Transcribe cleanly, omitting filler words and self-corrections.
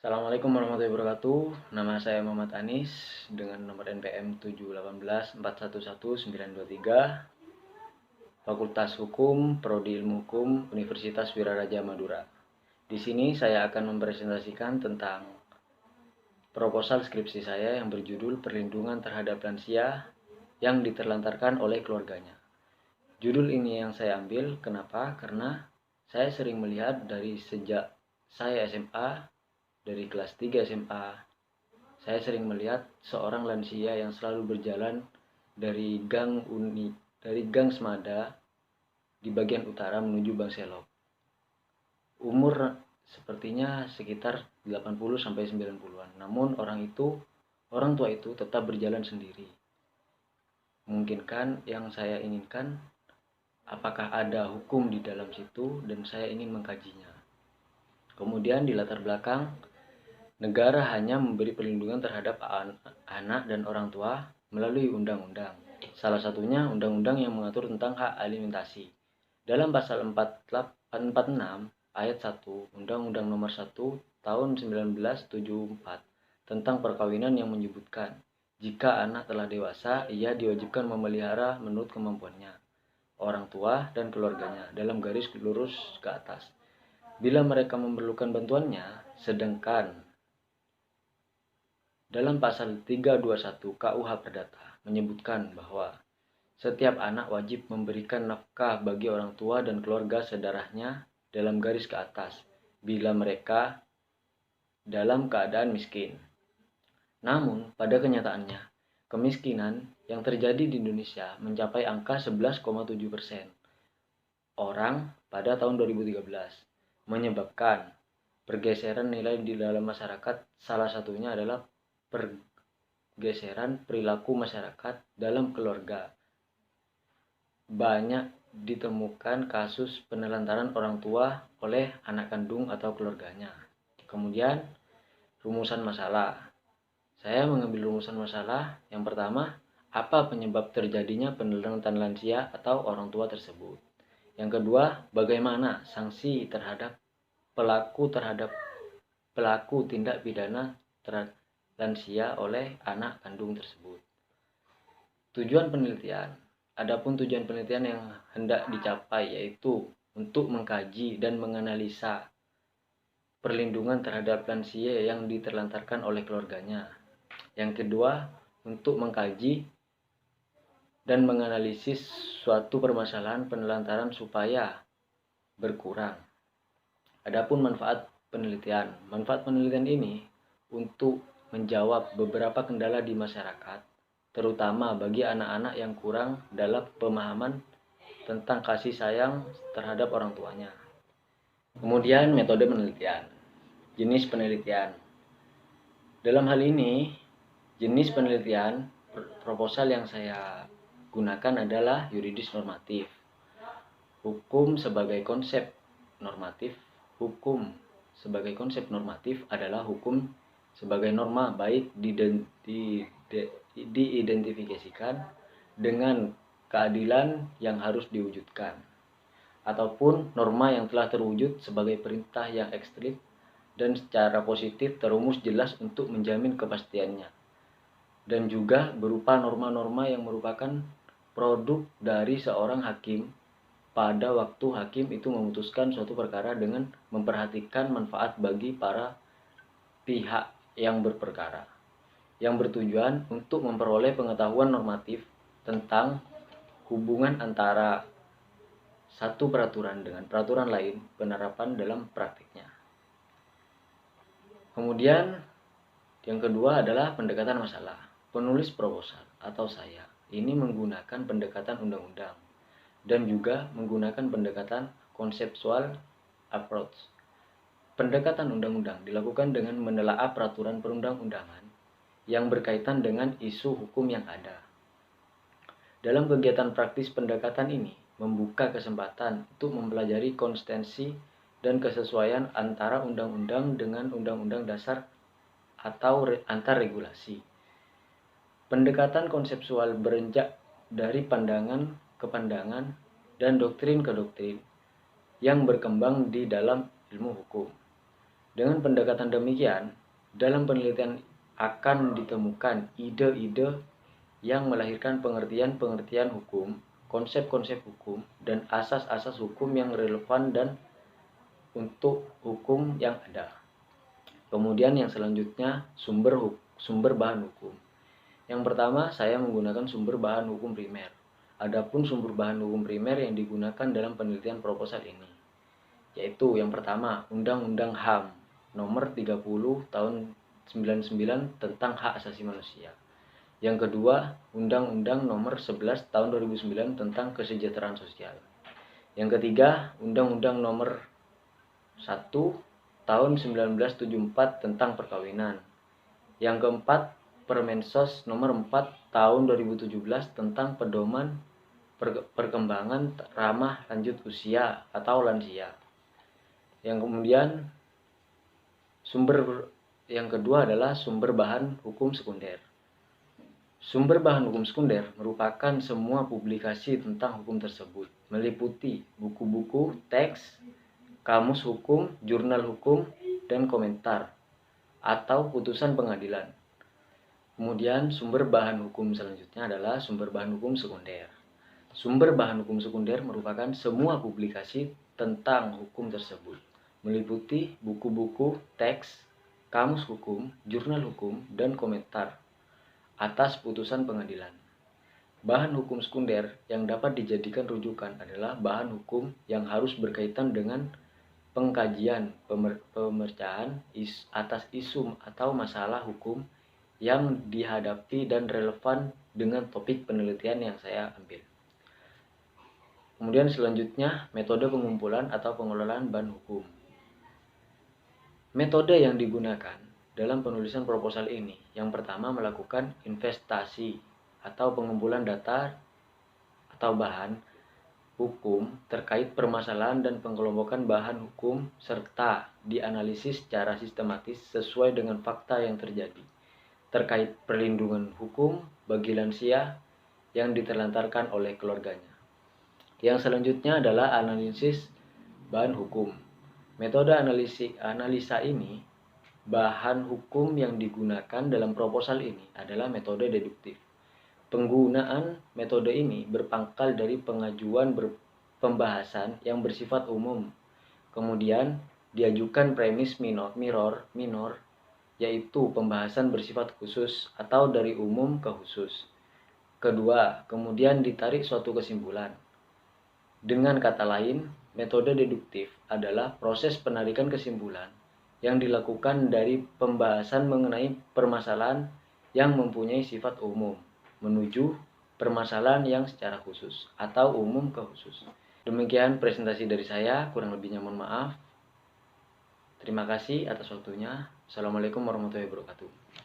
Assalamualaikum warahmatullahi wabarakatuh. Nama saya Muhammad Anis dengan nomor NPM 718411923, Fakultas Hukum, Prodi Ilmu Hukum, Universitas Wiraraja Madura. Di sini saya akan mempresentasikan tentang proposal skripsi saya yang berjudul Perlindungan Terhadap Lansia yang diterlantarkan oleh keluarganya. Judul ini yang saya ambil, kenapa? Karena saya sering melihat dari sejak saya SMA, dari kelas 3 SMA, saya sering melihat seorang lansia yang selalu berjalan dari Gang Semada di bagian utara menuju Bangselok. Umur sepertinya sekitar 80 sampai 90-an. Namun orang tua itu tetap berjalan sendiri. Memungkinkan yang saya inginkan, apakah ada hukum di dalam situ, dan saya ingin mengkajinya. Kemudian di latar belakang, negara hanya memberi perlindungan terhadap anak dan orang tua melalui undang-undang. Salah satunya undang-undang yang mengatur tentang hak alimentasi. Dalam pasal 46 ayat 1 Undang-Undang Nomor 1 Tahun 1974 tentang perkawinan yang menyebutkan, jika anak telah dewasa, ia diwajibkan memelihara menurut kemampuannya, orang tua dan keluarganya dalam garis lurus ke atas, bila mereka memerlukan bantuannya. Sedangkan dalam pasal 321 KUH Perdata menyebutkan bahwa setiap anak wajib memberikan nafkah bagi orang tua dan keluarga sedarahnya dalam garis ke atas bila mereka dalam keadaan miskin. Namun, pada kenyataannya, kemiskinan yang terjadi di Indonesia mencapai angka 11,7% orang pada tahun 2013, menyebabkan pergeseran nilai di dalam masyarakat. Salah satunya adalah pergeseran perilaku masyarakat dalam keluarga. Banyak ditemukan kasus penelantaran orang tua oleh anak kandung atau keluarganya. Kemudian, rumusan masalah. Saya mengambil rumusan masalah. Yang pertama, apa penyebab terjadinya penelantaran lansia atau orang tua tersebut? Yang kedua, bagaimana sanksi terhadap pelaku tindak pidana terhadap lansia oleh anak kandung tersebut. Tujuan penelitian. Adapun tujuan penelitian yang hendak dicapai yaitu untuk mengkaji dan menganalisa perlindungan terhadap lansia yang diterlantarkan oleh keluarganya. Yang kedua, untuk mengkaji dan menganalisis suatu permasalahan penelantaran supaya berkurang. Adapun manfaat penelitian. Manfaat penelitian ini untuk menjawab beberapa kendala di masyarakat, terutama bagi anak-anak yang kurang dalam pemahaman tentang kasih sayang terhadap orang tuanya. Kemudian metode penelitian. Jenis penelitian. Dalam hal ini, jenis penelitian proposal yang saya gunakan adalah yuridis normatif. Hukum sebagai konsep normatif. Hukum sebagai konsep normatif adalah hukum sebagai norma baik diidentifikasikan dengan keadilan yang harus diwujudkan, ataupun norma yang telah terwujud sebagai perintah yang ekstrim dan secara positif terumus jelas untuk menjamin kepastiannya, dan juga berupa norma-norma yang merupakan produk dari seorang hakim pada waktu hakim itu memutuskan suatu perkara dengan memperhatikan manfaat bagi para pihak yang berperkara, yang bertujuan untuk memperoleh pengetahuan normatif tentang hubungan antara satu peraturan dengan peraturan lain, penerapan dalam praktiknya. Kemudian yang kedua adalah pendekatan masalah. Penulis proposal atau saya ini menggunakan pendekatan undang-undang dan juga menggunakan pendekatan konseptual approach. Pendekatan undang-undang dilakukan dengan menelaah peraturan perundang-undangan yang berkaitan dengan isu hukum yang ada. Dalam kegiatan praktis, pendekatan ini membuka kesempatan untuk mempelajari konsistensi dan kesesuaian antara undang-undang dengan undang-undang dasar atau antar regulasi. Pendekatan konseptual beranjak dari pandangan ke pandangan dan doktrin ke doktrin yang berkembang di dalam ilmu hukum. Dengan pendekatan demikian, dalam penelitian akan ditemukan ide-ide yang melahirkan pengertian-pengertian hukum, konsep-konsep hukum, dan asas-asas hukum yang relevan dan untuk hukum yang ada. Kemudian yang selanjutnya sumber bahan hukum. Yang pertama, saya menggunakan sumber bahan hukum primer. Adapun sumber bahan hukum primer yang digunakan dalam penelitian proposal ini, yaitu yang pertama, Undang-Undang HAM nomor 30 tahun 99 tentang hak asasi manusia. Yang kedua, Undang-Undang nomor 11 tahun 2009 tentang kesejahteraan sosial. Yang ketiga, Undang-Undang nomor 1 tahun 1974 tentang perkawinan. Yang keempat, Permensos nomor 4 tahun 2017 tentang pedoman perkembangan ramah lanjut usia atau lansia. Yang kemudian yang kedua adalah sumber bahan hukum sekunder. Sumber bahan hukum sekunder merupakan semua publikasi tentang hukum tersebut, meliputi buku-buku, teks, kamus hukum, jurnal hukum, dan komentar atau putusan pengadilan. Kemudian sumber bahan hukum selanjutnya adalah sumber bahan hukum sekunder. Sumber bahan hukum sekunder merupakan semua publikasi tentang hukum tersebut, meliputi buku-buku, teks, kamus hukum, jurnal hukum, dan komentar atas putusan pengadilan. Bahan hukum sekunder yang dapat dijadikan rujukan adalah bahan hukum yang harus berkaitan dengan pengkajian, pemecahan atas isu atau masalah hukum yang dihadapi dan relevan dengan topik penelitian yang saya ambil. Kemudian selanjutnya, metode pengumpulan atau pengelolaan bahan hukum. Metode yang digunakan dalam penulisan proposal ini, yang pertama melakukan investasi atau pengumpulan data atau bahan hukum terkait permasalahan dan pengelompokan bahan hukum serta dianalisis secara sistematis sesuai dengan fakta yang terjadi terkait perlindungan hukum bagi lansia yang diterlantarkan oleh keluarganya. Yang selanjutnya adalah analisis bahan hukum. Metode analisa ini, bahan hukum yang digunakan dalam proposal ini adalah metode deduktif. Penggunaan metode ini berpangkal dari pengajuan pembahasan yang bersifat umum. Kemudian diajukan premis minor, yaitu pembahasan bersifat khusus atau dari umum ke khusus. Kedua, kemudian ditarik suatu kesimpulan. Dengan kata lain, metode deduktif adalah proses penarikan kesimpulan yang dilakukan dari pembahasan mengenai permasalahan yang mempunyai sifat umum menuju permasalahan yang secara khusus atau umum ke khusus. Demikian presentasi dari saya, kurang lebihnya mohon maaf. Terima kasih atas waktunya. Assalamualaikum warahmatullahi wabarakatuh.